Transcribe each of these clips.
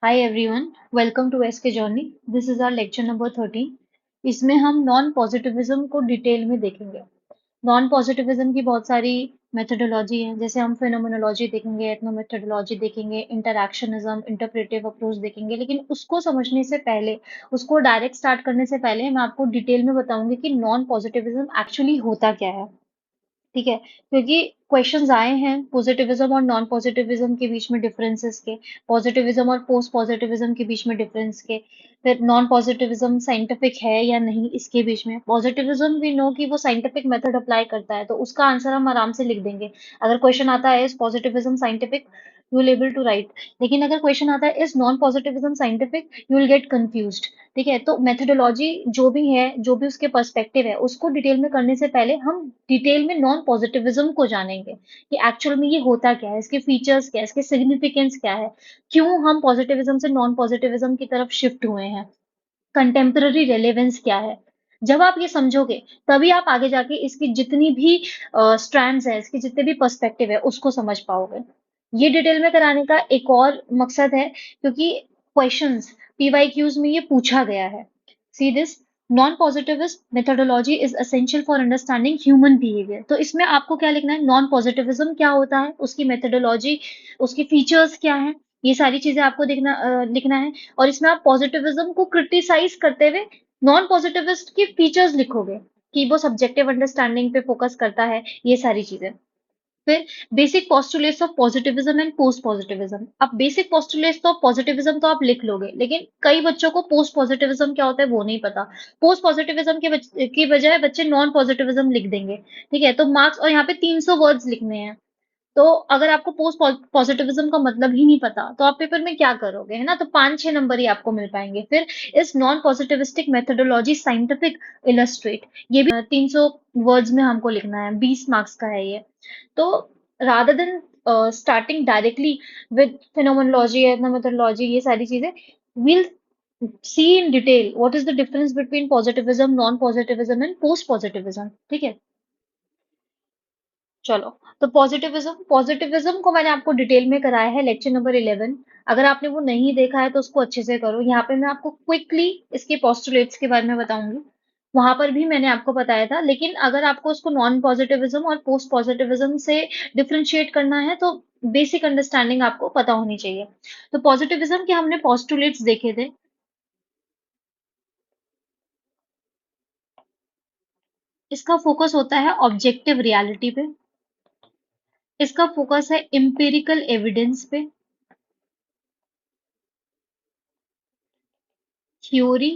Hi everyone, welcome to SK Journey. This is our lecture number 13. इसमें हम non positivism को detail में देखेंगे। नॉन पॉजिटिविज्म की बहुत सारी मेथोडोलॉजी है, जैसे हम फिनोमेनोलॉजी देखेंगे, एथनोमेथोडोलॉजी देखेंगे, इंटरैक्शनिज्म, इंटरप्रेटिव अप्रोच देखेंगे। लेकिन उसको समझने से पहले, उसको डायरेक्ट स्टार्ट करने से पहले मैं आपको डिटेल में बताऊंगी कि नॉन पॉजिटिविज्म एक्चुअली होता क्या है। ठीक है, क्योंकि क्वेश्चंस आए हैं पॉजिटिविज्म और नॉन पॉजिटिविज्म के बीच में डिफरेंसेस के, पॉजिटिविज्म और पोस्ट पॉजिटिविज्म के बीच में डिफरेंस के, फिर नॉन पॉजिटिविज्म साइंटिफिक है या नहीं इसके बीच में। पॉजिटिविज्म भी नो कि वो साइंटिफिक मेथड अप्लाई करता है, तो उसका आंसर हम आराम से लिख देंगे। अगर क्वेश्चन आता है is positivism scientific, you will able to write. लेकिन अगर क्वेश्चन आता है is non positivism scientific, you will get confused. ठीक है, तो मेथोडोलॉजी जो भी है, जो भी उसके पर्सपेक्टिव है, उसको डिटेल में करने से पहले हम डिटेल में नॉन पॉजिटिविज्म को जानेंगे कि एक्चुअल में ये होता क्या है, इसके फीचर्स क्या है, इसके सिग्निफिकेंस क्या है, क्यों हम पॉजिटिविज्म से नॉन पॉजिटिविज्म की तरफ शिफ्ट हुए हैं, कंटेम्पररी रेलेवेंस क्या है। जब आप ये समझोगे, तभी आप आगे जाके इसकी जितनी भी स्ट्रैंड्स है, इसके जितने भी पर्सपेक्टिव है, उसको समझ पाओगे। ये डिटेल में कराने का एक और मकसद है, क्योंकि क्वेश्चंस पीवाईक्यूज में ये पूछा गया है। See this, non positivist methodology is essential for understanding human behaviour. तो इसमें आपको क्या लिखना है, नॉन पॉजिटिविज्म क्या होता है, उसकी मेथोडोलॉजी, उसके फीचर्स क्या है, ये सारी चीजें आपको लिखना है। और इसमें आप पॉजिटिविज्म को क्रिटिसाइज करते हुए नॉन पॉजिटिविस्ट के फीचर्स लिखोगे कि वो सब्जेक्टिव अंडरस्टैंडिंग पे फोकस करता है, ये सारी चीजें। फिर basic postulates of positivism and post positivism. अब बेसिक पोस्टुलेट्स ऑफ पॉजिटिविज्म तो आप लिख लोगे, लेकिन कई बच्चों को पोस्ट पॉजिटिविज्म क्या होता है वो नहीं पता। पोस्ट पॉजिटिविज्म की बजाय बच्चे नॉन पॉजिटिविज्म लिख देंगे। ठीक है, तो मार्क्स, और यहाँ पे 300 वर्ड्स लिखने हैं। तो अगर आपको पोस्ट पॉजिटिविज्म का मतलब ही नहीं पता, तो आप पेपर में क्या करोगे, है ना। तो 5-6 नंबर ही आपको मिल पाएंगे। फिर इस non positivistic methodology scientific illustrate, ये भी 300 वर्ड्स में हमको लिखना है, 20 मार्क्स का है ये। तो rather than starting directly with phenomenology, ethnomethodology, ये सारी चीजें, we'll see in detail what is the difference between positivism, non positivism and post positivism। ठीक है, चलो। तो पॉजिटिविज्म, पॉजिटिविज्म को मैंने आपको डिटेल में कराया है लेक्चर नंबर 11। अगर आपने वो नहीं देखा है तो उसको अच्छे से करो। यहाँ पे मैं आपको क्विकली इसके पोस्टुलेट्स के बारे में बताऊंगी। वहां पर भी मैंने आपको बताया था, लेकिन अगर आपको उसको नॉन पॉजिटिविज्म और पोस्ट पॉजिटिविज्म से डिफरेंशिएट करना है, तो बेसिक अंडरस्टैंडिंग आपको पता होनी चाहिए। तो पॉजिटिविज्म के हमने पोस्टुलेट्स देखे थे। इसका फोकस होता है ऑब्जेक्टिव रियलिटी पे, इसका फोकस है एम्पिरिकल एविडेंस पे, theory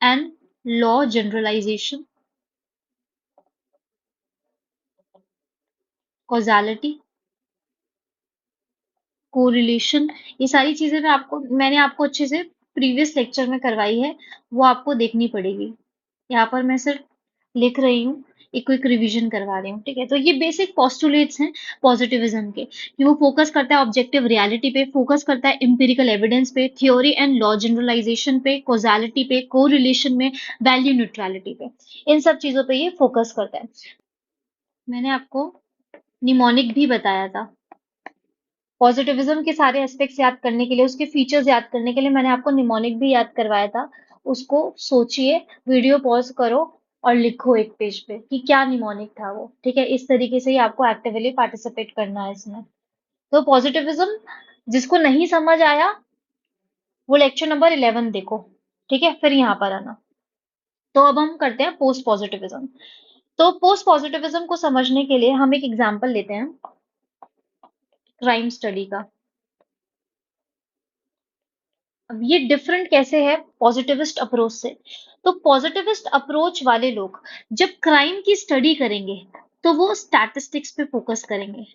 and law generalization, causality, correlation. ये सारी चीजें मैंने आपको अच्छे से प्रीवियस लेक्चर में करवाई है, वो आपको देखनी पड़ेगी। यहाँ पर मैं सिर्फ लिख रही हूँ, एक क्विक रिवीजन करवा रही हूँ। ठीक है, तो ये बेसिक पोस्टुलेट्स हैं पॉजिटिविज्म के, कि वो फोकस करता है ऑब्जेक्टिव रियलिटी पे, फोकस करता है एम्पिरिकल एविडेंस पे, थ्योरी एंड लॉ जनरलाइजेशन पे, कॉजालिटी पे, कोरिलेशन में, वैल्यू न्यूट्रलिटी पे। इन सब चीजों पे ये फोकस करता है। मैंने आपको निमोनिक भी बताया था। पॉजिटिविज्म के सारे एस्पेक्ट्स याद करने के लिए, उसके फीचर्स याद करने के लिए मैंने आपको निमोनिक भी याद करवाया था। उसको सोचिए, वीडियो पॉज करो और लिखो एक पेज पे कि क्या निमोनिक था वो। ठीक है, इस तरीके से ही आपको एक्टिवली पार्टिसिपेट करना है इसमें। तो पॉजिटिविज्म, जिसको नहीं समझ आया वो लेक्चर नंबर 11 देखो। ठीक है, फिर यहाँ पर आना। तो अब हम करते हैं पोस्ट पॉजिटिविज्म। तो पोस्ट पॉजिटिविज्म को समझने के लिए हम एक एग्जाम्पल लेते हैं क्राइम स्टडी का। अब ये डिफरेंट कैसे है पॉजिटिविस्ट अप्रोच से। तो पॉजिटिविस्ट अप्रोच वाले लोग जब क्राइम की स्टडी करेंगे, तो वो स्टैटिस्टिक्स पे फोकस करेंगे,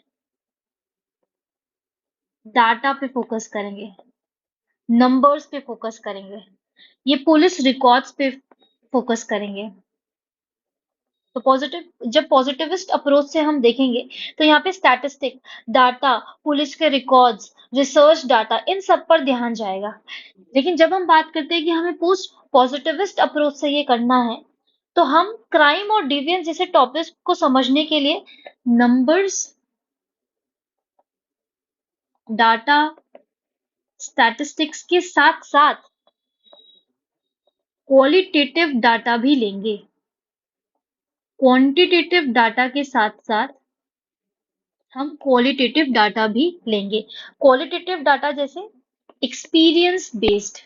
डाटा पे फोकस करेंगे, नंबर्स पे फोकस करेंगे, ये पुलिस रिकॉर्ड्स पे फोकस करेंगे। तो जब पॉजिटिविस्ट अप्रोच से हम देखेंगे, तो यहाँ पे स्टैटिस्टिक, डाटा, पुलिस के रिकॉर्ड्स, रिसर्च डाटा, इन सब पर ध्यान जाएगा। लेकिन जब हम बात करते हैं कि हमें पोस्ट पॉजिटिविस्ट अप्रोच से ये करना है, तो हम क्राइम और डिवियंस जैसे टॉपिक को समझने के लिए नंबर्स, डाटा, स्टैटिस्टिक्स के साथ साथ क्वालिटेटिव डाटा भी लेंगे। क्वांटिटेटिव डाटा के साथ साथ हम क्वालिटेटिव डाटा भी लेंगे। क्वालिटेटिव डाटा जैसे experience based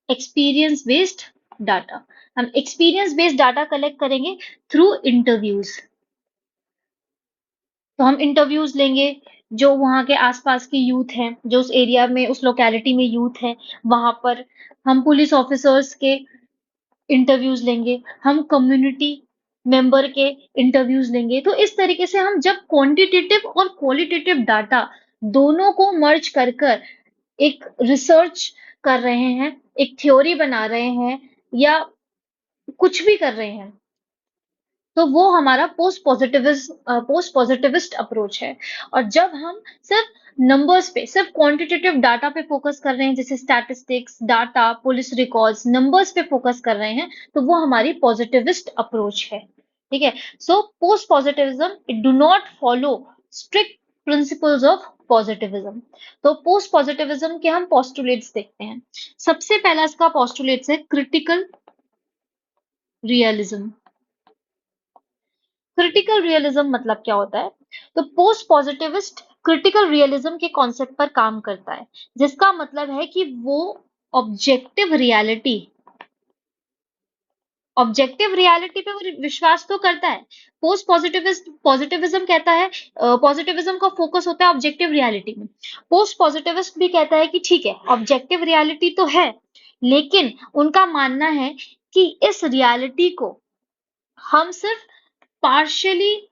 experience based data. हम एक्सपीरियंस बेस्ड डाटा कलेक्ट करेंगे थ्रू इंटरव्यूज। तो हम इंटरव्यूज लेंगे जो वहाँ के आसपास की यूथ है, जो उस एरिया में उस लोकेलिटी में यूथ है, वहां पर हम पुलिस ऑफिसर्स के इंटरव्यूज लेंगे, हम कम्युनिटी मेंबर के इंटरव्यूज लेंगे। तो इस तरीके से हम जब क्वांटिटेटिव और क्वालिटेटिव डाटा दोनों को मर्ज कर कर एक रिसर्च कर रहे हैं, एक थ्योरी बना रहे हैं या कुछ भी कर रहे हैं, तो वो हमारा पोस्ट पॉजिटिविस्ट अप्रोच है। और जब हम सिर्फ नंबर्स पे, सिर्फ क्वांटिटेटिव डाटा पे फोकस कर रहे हैं, जैसे statistics, data, police records, numbers पे फोकस कर रहे हैं, तो वो हमारी पॉजिटिविस्ट अप्रोच है। ठीक है। So post positivism it do not follow strict principles of positivism. तो पोस्ट पॉजिटिविज्म के हम पोस्टुलेट्स देखते हैं। सबसे पहला इसका पोस्टुलेट्स है क्रिटिकल रियलिज्म। क्रिटिकल रियलिज्म मतलब क्या होता है? तो पोस्ट पॉजिटिविस्ट क्रिटिकल रियलिज्म के कॉन्सेप्ट पर काम करता है, जिसका मतलब है कि वो ऑब्जेक्टिव रियलिटी ऑब्जेक्टिव रियलिटी पे वो विश्वास तो करता है। पोस्ट पॉजिटिविज्म कहता है, पॉजिटिविज्म का फोकस होता है ऑब्जेक्टिव रियलिटी में। पोस्ट पॉजिटिविस्ट भी कहता है कि ठीक है, ऑब्जेक्टिव रियलिटी तो है, लेकिन उनका मानना है कि इस रियलिटी को हम सिर्फ पार्शियली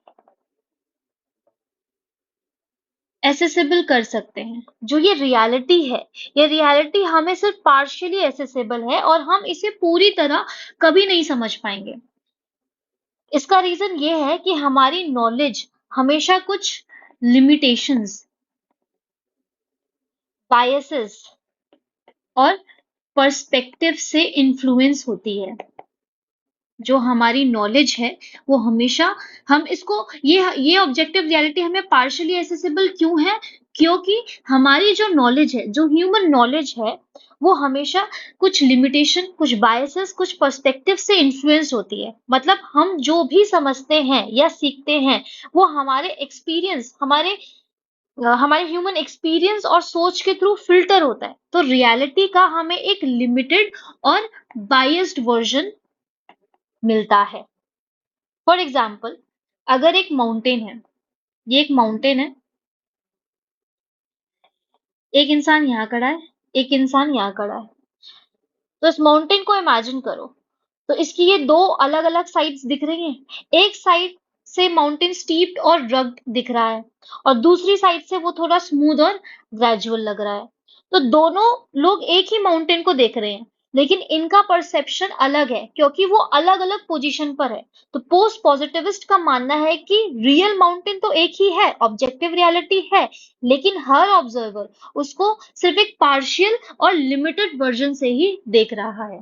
एसेसिबल कर सकते हैं। जो ये रियलिटी हमें सिर्फ पार्शियली एसेसिबल है और हम इसे पूरी तरह कभी नहीं समझ पाएंगे। इसका रीजन ये है कि हमारी नॉलेज हमेशा कुछ लिमिटेशंस, बायसेस और पर्सपेक्टिव से इन्फ्लुएंस होती है। जो हमारी नॉलेज है वो हमेशा हम इसको ये ऑब्जेक्टिव रियलिटी हमें पार्शियली एसेसिबल क्यों है? क्योंकि हमारी जो नॉलेज है, जो ह्यूमन नॉलेज है, वो हमेशा कुछ लिमिटेशन, कुछ बायसेस, कुछ पर्सपेक्टिव से इन्फ्लुएंस होती है। मतलब हम जो भी समझते हैं या सीखते हैं, वो हमारे एक्सपीरियंस, हमारे ह्यूमन एक्सपीरियंस और सोच के थ्रू फिल्टर होता है। तो रियलिटी का हमें एक लिमिटेड और बायस्ड वर्जन मिलता है। फॉर एग्जाम्पल, अगर एक माउंटेन है, ये एक माउंटेन है, एक इंसान यहाँ खड़ा है, एक इंसान यहाँ खड़ा है। तो इस माउंटेन को इमेजिन करो। तो इसकी ये दो अलग अलग साइड्स दिख रही हैं। एक साइड से माउंटेन स्टीप्ड और रग्ड दिख रहा है और दूसरी साइड से वो थोड़ा स्मूथ और ग्रेजुअल लग रहा है। तो दोनों लोग एक ही माउंटेन को देख रहे हैं, लेकिन इनका परसेप्शन अलग है क्योंकि वो अलग अलग पोजीशन पर है। तो पोस्ट पॉजिटिविस्ट का मानना है कि रियल माउंटेन तो एक ही है, ऑब्जेक्टिव रियलिटी है, लेकिन हर ऑब्जर्वर उसको सिर्फ एक पार्शियल और लिमिटेड वर्जन से ही देख रहा है।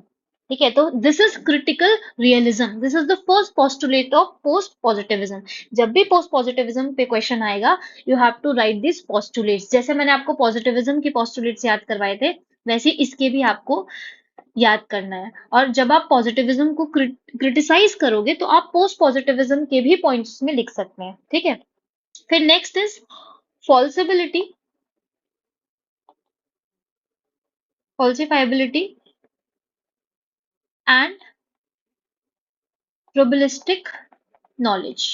ठीक है। तो this is critical realism, this is the first postulate of post positivism. जब भी पोस्ट पॉजिटिविज्म पे क्वेश्चन आएगा, you have to write this postulates. जैसे मैंने आपको पॉजिटिविज्म की पोस्टुलेट्स याद करवाए थे, वैसे इसके भी आपको याद करना है। और जब आप पॉजिटिविज्म को क्रिटिसाइज करोगे, तो आप पोस्ट पॉजिटिविज्म के भी पॉइंट्स में लिख सकते हैं। ठीक है। फिर next is fallibility, falsifiability and probabilistic knowledge.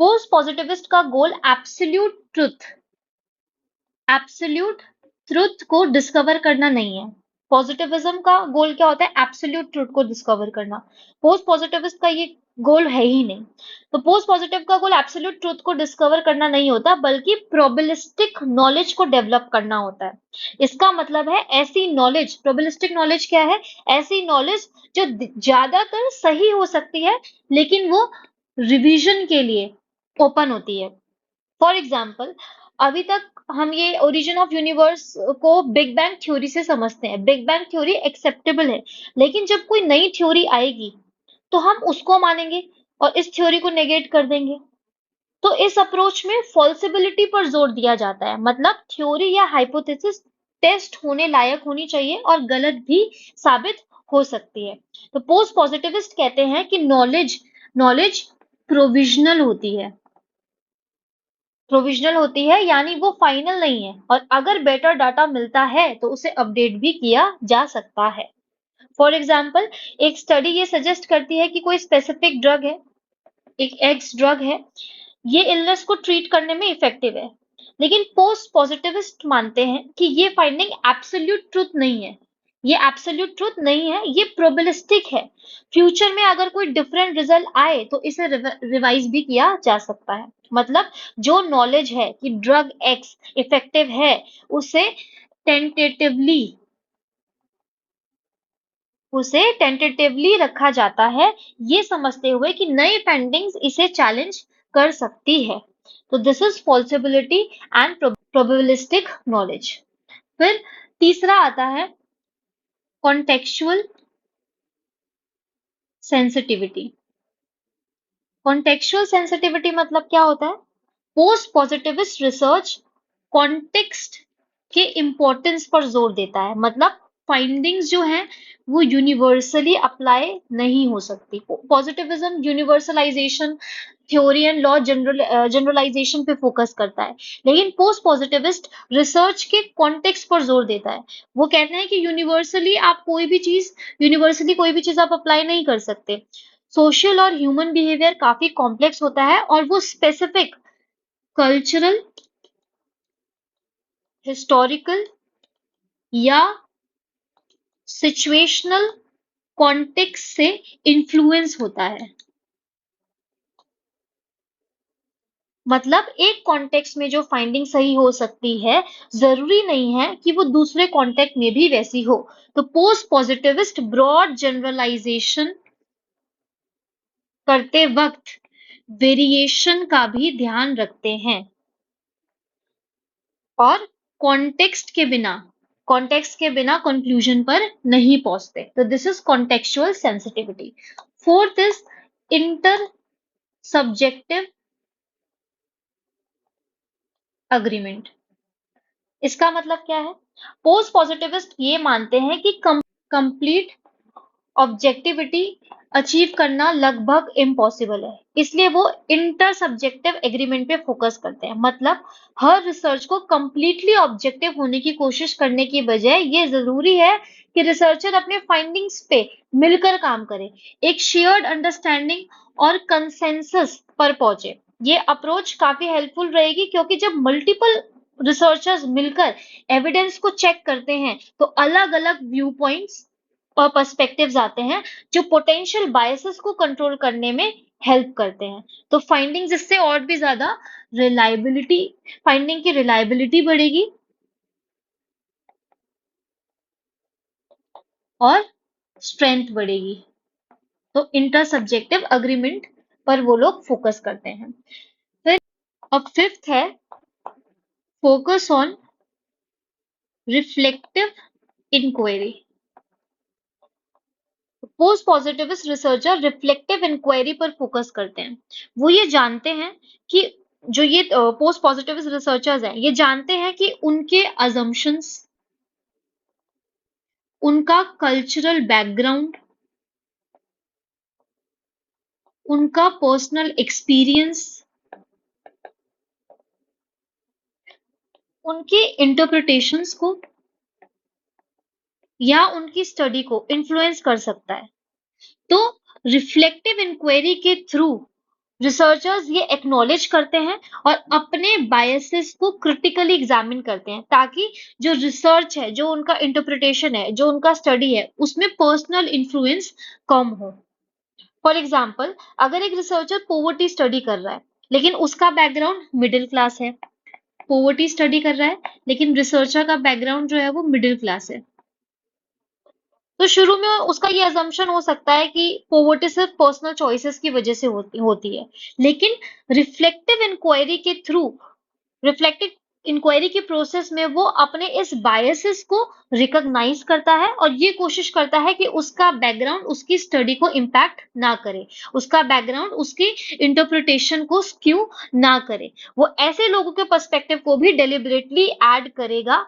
Post positivist का गोल एब्सोल्यूट ट्रुथ को डिस्कवर करना नहीं है। पॉजिटिविज्म का गोल क्या होता है? एब्सोल्यूट ट्रुथ को डिस्कवर करना। पोस्ट पॉजिटिविस्ट का ये गोल है ही नहीं। तो पोस्ट पॉजिटिव का गोल एब्सोल्यूट ट्रुथ को डिस्कवर करना नहीं होता, बल्कि प्रोबेबिलिस्टिक नॉलेज को डेवलप करना होता है। इसका मतलब है ऐसी नॉलेज, प्रोबेबिलिस्टिक नॉलेज क्या है? ऐसी नॉलेज जो ज्यादातर सही हो सकती है, लेकिन वो रिवीजन के लिए ओपन होती है। फॉर एग्जाम्पल, अभी तक हम ये ओरिजिन ऑफ यूनिवर्स को बिग बैंग थ्योरी से समझते हैं। बिग बैंग थ्योरी एक्सेप्टेबल है, लेकिन जब कोई नई थ्योरी आएगी, तो हम उसको मानेंगे और इस थ्योरी को नेगेट कर देंगे। तो इस अप्रोच में फॉल्सिबिलिटी पर जोर दिया जाता है, मतलब थ्योरी या हाइपोथेसिस टेस्ट होने लायक होनी चाहिए और गलत भी साबित हो सकती है। तो पोस्ट पॉजिटिविस्ट कहते हैं कि नॉलेज नॉलेज प्रोविजनल होती है, यानी वो फाइनल नहीं है, और अगर बेटर डाटा मिलता है तो उसे अपडेट भी किया जा सकता है। फॉर एग्जाम्पल, एक स्टडी ये सजेस्ट करती है कि कोई स्पेसिफिक ड्रग है, एक एक्स ड्रग है, ये इलनेस को ट्रीट करने में इफेक्टिव है। लेकिन पोस्ट पॉजिटिविस्ट मानते हैं कि ये फाइंडिंग एब्सोल्यूट ट्रुथ नहीं है, ये प्रोबेबिलिस्टिक है। फ्यूचर में अगर कोई डिफरेंट रिजल्ट आए तो इसे रिवाइज भी किया जा सकता है। मतलब जो नॉलेज है कि ड्रग एक्स इफेक्टिव है, उसे टेंटेटिवली उसे टेंटेटिवली रखा जाता है, ये समझते हुए कि नई फाइंडिंग्स इसे चैलेंज कर सकती है। तो this is fallibility and probabilistic knowledge. फिर तीसरा आता है कॉन्टेक्चुअल सेंसिटिविटी। कॉन्टेक्चुअल सेंसिटिविटी मतलब क्या होता है? पोस्ट पॉजिटिविस्ट रिसर्च कॉन्टेक्स्ट के इम्पोर्टेंस पर जोर देता है, मतलब फाइंडिंग्स जो हैं वो यूनिवर्सली अप्लाई नहीं हो सकती। Positivism universalization theory and law generalization पे फोकस करता है, लेकिन पोस्ट पॉजिटिविस्ट रिसर्च के कॉन्टेक्स्ट पर जोर देता है। वो कहते हैं कि यूनिवर्सली कोई भी चीज आप अप्लाई नहीं कर सकते। सोशल और ह्यूमन बिहेवियर काफी कॉम्प्लेक्स होता है, और वो स्पेसिफिक कल्चरल, हिस्टोरिकल या सिचुएशनल कॉन्टेक्स्ट से इन्फ्लुएंस होता है। मतलब एक कॉन्टेक्स्ट में जो फाइंडिंग सही हो सकती है, जरूरी नहीं है कि वो दूसरे कॉन्टेक्स्ट में भी वैसी हो। तो पोस्ट पॉजिटिविस्ट ब्रॉड जनरलाइजेशन करते वक्त वेरिएशन का भी ध्यान रखते हैं, और कॉन्टेक्स्ट के बिना कंक्लूजन पर नहीं पहुंचते। तो this is contextual sensitivity. Fourth is inter subjective agreement. इसका मतलब क्या है? पोस्ट पॉजिटिविस्ट ये मानते हैं कि कंप्लीट ऑब्जेक्टिविटी अचीव करना लगभग इम्पॉसिबल है, इसलिए वो इंटर सब्जेक्टिव एग्रीमेंट पे फोकस करते हैं। मतलब हर रिसर्च को कंप्लीटली ऑब्जेक्टिव होने की कोशिश करने की बजाय ये जरूरी है कि रिसर्चर अपने फाइंडिंग्स पे मिलकर काम करे, एक शेयर्ड अंडरस्टैंडिंग और कंसेंसस पर पहुंचे। ये अप्रोच काफी हेल्पफुल रहेगी, क्योंकि जब मल्टीपल रिसर्चर्स मिलकर एविडेंस को चेक करते हैं तो अलग अलग व्यू पॉइंट्स और पर्सपेक्टिव्स आते हैं, जो पोटेंशियल बायसेस को कंट्रोल करने में हेल्प करते हैं। तो फाइंडिंग्स इससे और भी ज्यादा रिलायबिलिटी फाइंडिंग की रिलायबिलिटी बढ़ेगी, और स्ट्रेंथ बढ़ेगी। तो इंटर सब्जेक्टिव अग्रीमेंट पर वो लोग फोकस करते हैं। फिर अब फिफ्थ है focus on reflective inquiry. Post positivist researcher reflective inquiry पर फोकस करते हैं। वो ये जानते हैं कि जो ये पोस्ट पॉजिटिविस्ट रिसर्चर्स हैं, ये जानते हैं कि उनके अजम्पशंस, उनका कल्चरल बैकग्राउंड, उनका पर्सनल एक्सपीरियंस, उनके इंटरप्रिटेशंस को या उनकी स्टडी को इन्फ्लुएंस कर सकता है। तो रिफ्लेक्टिव इंक्वायरी के थ्रू रिसर्चर्स ये एक्नॉलेज करते हैं और अपने बायसेस को क्रिटिकली एग्जामिन करते हैं, ताकि जो रिसर्च है, जो उनका इंटरप्रिटेशन है, जो उनका स्टडी है, उसमें पर्सनल इन्फ्लुएंस कम हो। फॉर एग्जाम्पल, अगर एक रिसर्चर पोवर्टी स्टडी कर रहा है, लेकिन उसका बैकग्राउंड मिडिल क्लास है, पोवर्टी स्टडी कर रहा है लेकिन रिसर्चर का बैकग्राउंड जो है वो मिडिल क्लास है, तो शुरू में उसका ये अजम्पशन हो सकता है कि पोवर्टी सिर्फ पर्सनल चॉइसेस की वजह से होती है। लेकिन रिफ्लेक्टिव इंक्वायरी के थ्रू रिफ्लेक्टिव इंक्वायरी के प्रोसेस में वो अपने इस बायसेस को रिकॉग्नाइज करता है और ये कोशिश करता है कि उसका बैकग्राउंड उसकी स्टडी को इम्पैक्ट ना करे, उसका बैकग्राउंड उसकी इंटरप्रिटेशन को स्क्यू ना करे। वो ऐसे लोगों के पर्सपेक्टिव को भी डेलिबरेटली ऐड करेगा,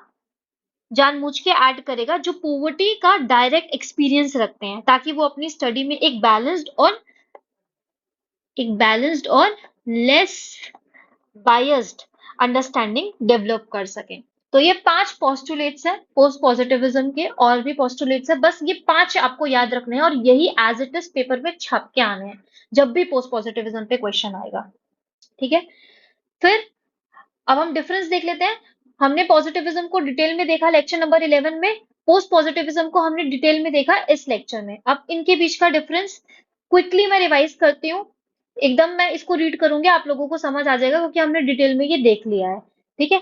जानबूझ के ऐड करेगा जो पॉवर्टी का डायरेक्ट एक्सपीरियंस रखते हैं, ताकि वो अपनी स्टडी में एक बैलेंस्ड और लेस बायस्ड अंडरस्टैंडिंग डेवलप कर सकें। तो ये 5 पोस्टुलेट्स हैं पोस्ट पॉजिटिविज्म के, और भी पोस्टुलेट्स हैं, बस ये 5 आपको याद रखने हैं और यही एज इट इज पेपर में छप के आने हैं जब भी पोस्ट पॉजिटिविज्म पे क्वेश्चन आएगा। ठीक है, फिर अब हम डिफरेंस देख लेते हैं। हमने पॉजिटिविज्म को डिटेल में देखा लेक्चर नंबर 11 में, पोस्ट पॉजिटिविज्म को हमने डिटेल में देखा इस लेक्चर में। अब इनके बीच का डिफरेंस क्विकली मैं रिवाइज करती हूँ, एकदम मैं इसको रीड करूंगी, आप लोगों को समझ आ जाएगा क्योंकि हमने डिटेल में ये देख लिया है। ठीक है,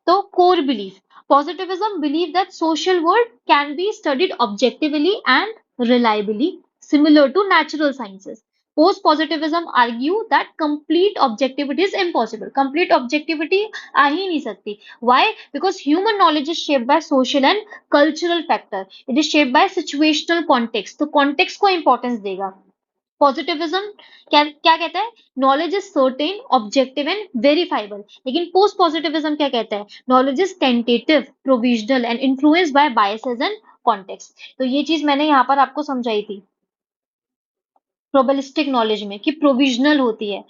तो core belief, positivism believe that social world can be studied objectively and reliably similar to natural sciences. Post positivism argue that complete objectivity is impossible. Complete objectivity आ ही नहीं सकती. Why? Because human knowledge is shaped by social and cultural factor. It is shaped by situational context. तो context को importance देगा. Positivism क्या कहता है? Knowledge is certain, objective and verifiable. लेकिन post positivism क्या कहता है? Knowledge is tentative, provisional and influenced by biases and context. तो ये चीज मैंने यहाँ पर आपको समझाई थी प्रोबेबिलिस्टिक नॉलेज में कि प्रोविजनल होती है,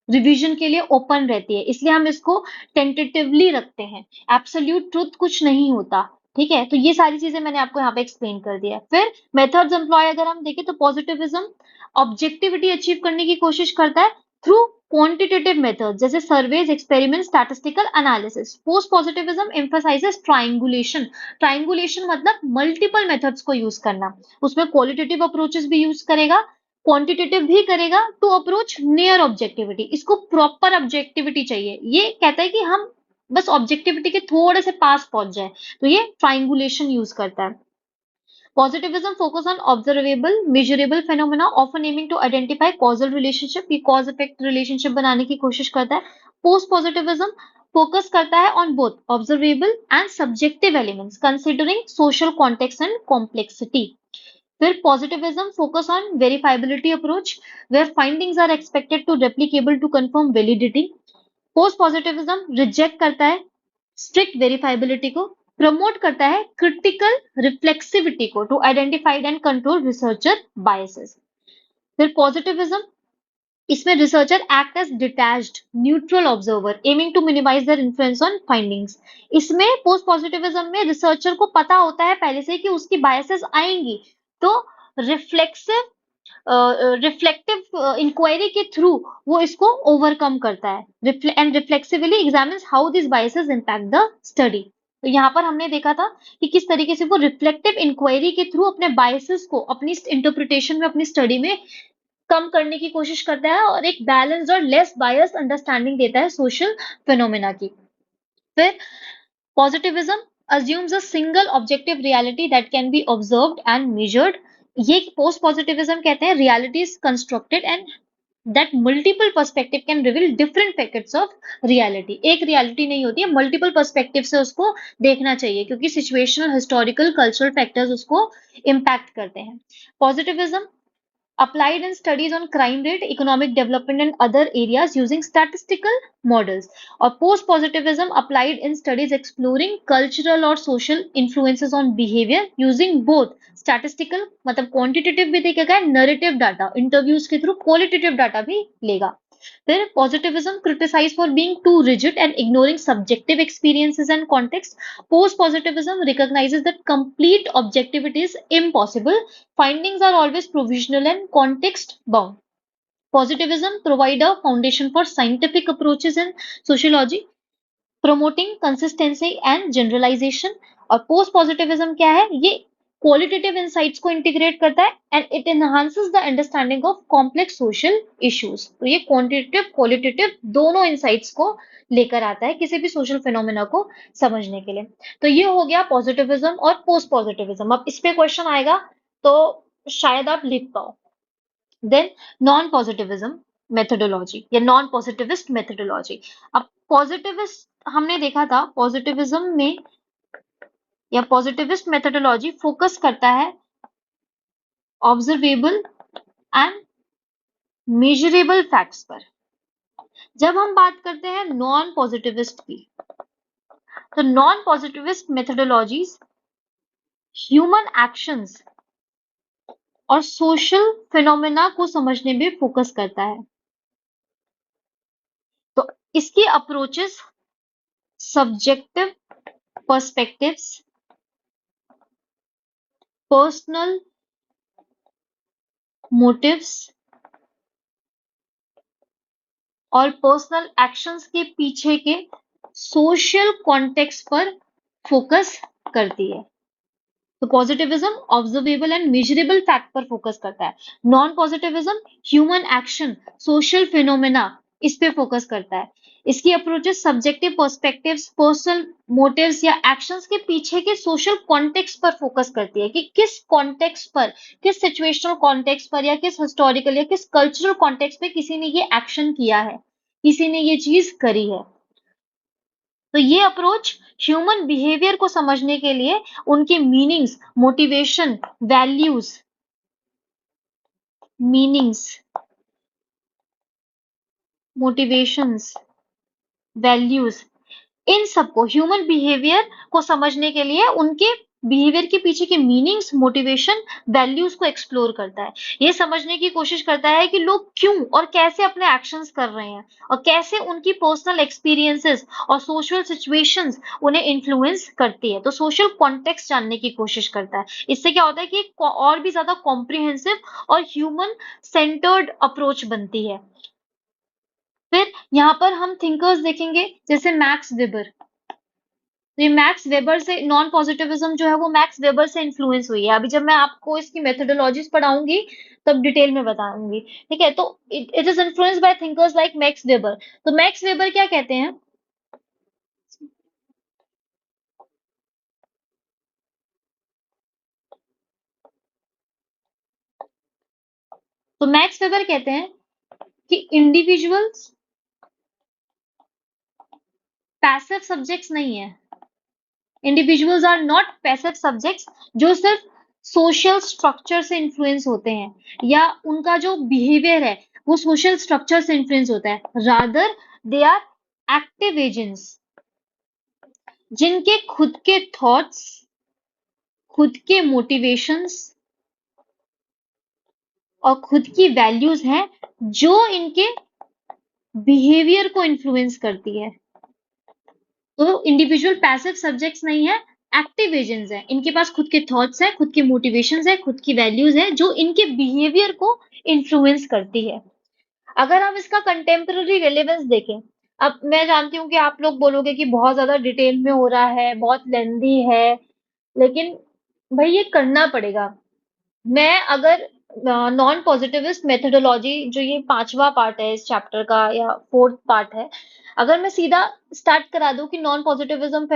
रिवीजन के लिए ओपन रहती है, इसलिए हम इसको टेंटेटिवली रखते हैं। एब्सोल्यूट ट्रुथ कुछ नहीं होता। ठीक है, तो ये सारी चीजें मैंने आपको यहाँ पे एक्सप्लेन कर दिया। फिर मेथड्स एम्प्लॉय अगर हम देखें तो पॉजिटिविज्म ऑब्जेक्टिविटी अचीव करने की कोशिश करता है थ्रू क्वांटिटेटिव मेथड जैसे surveys, experiment, statistical analysis. Post positivism emphasises triangulation. Triangulation मतलब मल्टीपल मेथड्स को यूज करना, उसमें क्वालिटेटिव अप्रोचेस भी यूज करेगा, क्वांटिटेटिव भी करेगा टू अप्रोच नियर ऑब्जेक्टिविटी। इसको प्रॉपर ऑब्जेक्टिविटी चाहिए, ये कहता है कि हम बस ऑब्जेक्टिविटी के थोड़े से पास पहुंच जाए, तो ये ट्राइंगुलेशन यूज करता है। Positivism focus on observable, measurable phenomena, often aiming to identify causal relationship. ये cause effect relationship बनाने की कोशिश करता है। Post positivism फोकस करता है on both observable and subjective elements, considering social context and complexity. फिर positivism focus on verifiability approach, where findings are expected to replicable to confirm validity. Post positivism reject करता है strict verifiability को, promote करता है critical reflexivity को to identified and control researcher biases. फिर positivism, इसमें researcher act as detached neutral observer aiming to minimize their influence on findings. इसमें post positivism में रिसर्चर को पता होता है पहले से कि उसकी बायसेस आएंगी, तो रिफ्लेक्टिव इंक्वायरी के थ्रू वो इसको ओवरकम करता है and reflexively examines how this biases impact the study. तो यहाँ पर हमने देखा था कि किस तरीके से वो रिफ्लेक्टिव इंक्वायरी के थ्रू अपने बायसेस को अपनी इंटरप्रिटेशन में, अपनी स्टडी में कम करने की कोशिश करता है और एक बैलेंस्ड और लेस बायस्ड अंडरस्टैंडिंग देता है सोशल फिनोमेना की। फिर positivism assumes a single objective reality that can be observed and measured. ये पोस्ट पॉजिटिविज्म कहते हैं reality is constructed and that multiple perspective can reveal different facts of reality. एक reality नहीं होती है, मल्टीपल पर्सपेक्टिव से उसको देखना चाहिए क्योंकि सिचुएशनल, हिस्टोरिकल, कल्चरल फैक्टर्स उसको इम्पैक्ट करते हैं। Positivism applied in studies on crime rate, economic development and other areas using statistical models. और post positivism applied in studies exploring cultural और social influences on behavior using both statistical मतलब quantitative भी देखेगा, narrative data, interviews के through qualitative data भी लेगा। फिर positivism criticized for being too rigid and ignoring subjective experiences and context. Post positivism recognizes that complete objectivity is impossible. Findings are always provisional and context bound. Positivism provide a foundation for scientific approaches in sociology, promoting consistency and generalization. और post positivism क्या है? ये qualitative insights को integrate करता है and it enhances the understanding of complex social issues. तो ये quantitative qualitative दोनों इंसाइट्स को लेकर आता है किसी भी सोशल फिनोमेना को समझने के लिए। तो ये हो गया पॉजिटिविज्म और पोस्ट पॉजिटिविज्म। अब इस पे क्वेश्चन आएगा तो शायद आप लिख पाओ। देन नॉन पॉजिटिविज्म मेथोडोलॉजी या नॉन पॉजिटिविस्ट मेथोडोलॉजी। अब पॉजिटिविस्ट हमने देखा था, पॉजिटिविज्म में या पॉजिटिविस्ट मेथोडोलॉजी फोकस करता है ऑब्जर्वेबल एंड मेजरेबल फैक्ट्स पर। जब हम बात करते हैं नॉन पॉजिटिविस्ट की, तो non positivist methodologies human actions और सोशल फिनोमेना को समझने में फोकस करता है। तो इसकी approaches subjective perspectives, personal motives और पर्सनल एक्शंस के पीछे के सोशल कॉन्टेक्स्ट पर फोकस करती है। तो positivism observable and measurable fact पर फोकस करता है। Non positivism human action, social phenomena, इस पे फोकस करता है। इसकी approaches subjective perspectives, personal motives या एक्शंस के पीछे के सोशल कॉन्टेक्स्ट पर फोकस करती है कि किस कॉन्टेक्स्ट पर, किस सिचुएशनल कॉन्टेक्स्ट पर या किस हिस्टोरिकल या किस कल्चरल कॉन्टेक्स्ट पे किसी ने ये एक्शन किया है, किसी ने ये चीज करी है। तो ये अप्रोच ह्यूमन बिहेवियर को समझने के लिए उनके meanings, motivation, values, meanings, motivations, values, इन सबको ह्यूमन बिहेवियर को समझने के लिए उनके बिहेवियर के पीछे के मीनिंग्स, मोटिवेशन, वैल्यूज को एक्सप्लोर करता है। ये समझने की कोशिश करता है कि लोग क्यों और कैसे अपने एक्शंस कर रहे हैं और कैसे उनकी पर्सनल एक्सपीरियंसेस और सोशल सिचुएशंस उन्हें इन्फ्लुएंस करती है। तो सोशल कॉन्टेक्स्ट जानने की कोशिश करता है। इससे क्या होता है कि और भी ज्यादा कॉम्प्रिहेंसिव और ह्यूमन सेंटर्ड अप्रोच बनती है। फिर यहाँ पर हम थिंकर्स देखेंगे जैसे मैक्स वेबर। तो ये मैक्स वेबर से नॉन पॉजिटिविज्म जो है वो मैक्स वेबर से इन्फ्लुएंस हुई है। अभी जब मैं आपको इसकी मेथोडोलॉजीज पढ़ाऊंगी तब डिटेल में बताऊंगी। ठीक है, तो it is influenced by thinkers like max weber. तो मैक्स वेबर क्या कहते हैं? तो मैक्स वेबर कहते हैं कि इंडिविजुअल्स पैसिव सब्जेक्ट्स नहीं है। Individuals are not passive subjects जो सिर्फ सोशल स्ट्रक्चर से इन्फ्लुएंस होते हैं या उनका जो बिहेवियर है वो सोशल स्ट्रक्चर से इन्फ्लुएंस होता है। Rather they are active agents जिनके खुद के थॉट्स, खुद के मोटिवेशंस और खुद की वैल्यूज हैं जो इनके बिहेवियर को इन्फ्लुएंस करती है। तो इंडिविजुअल पैसिव सब्जेक्ट्स नहीं है, एक्टिव एजेंट्स हैं। इनके पास खुद के थॉट्स हैं, खुद के मोटिवेशंस हैं, खुद की वैल्यूज हैं जो इनके बिहेवियर को इन्फ्लुएंस करती है। अगर हम इसका कंटेम्पररी रेलेवेंस देखें, अब मैं जानती हूँ कि आप लोग बोलोगे कि बहुत ज्यादा डिटेल में हो रहा है, बहुत लेंदी है, लेकिन भाई ये करना पड़ेगा। मैं अगर नॉन पॉजिटिविस्ट मेथोडोलॉजी जो ये 5वां पार्ट है इस चैप्टर का या 4th पार्ट है, अगर मैं सीधा स्टार्ट करा दूं कि नॉन पॉजिटिविज्म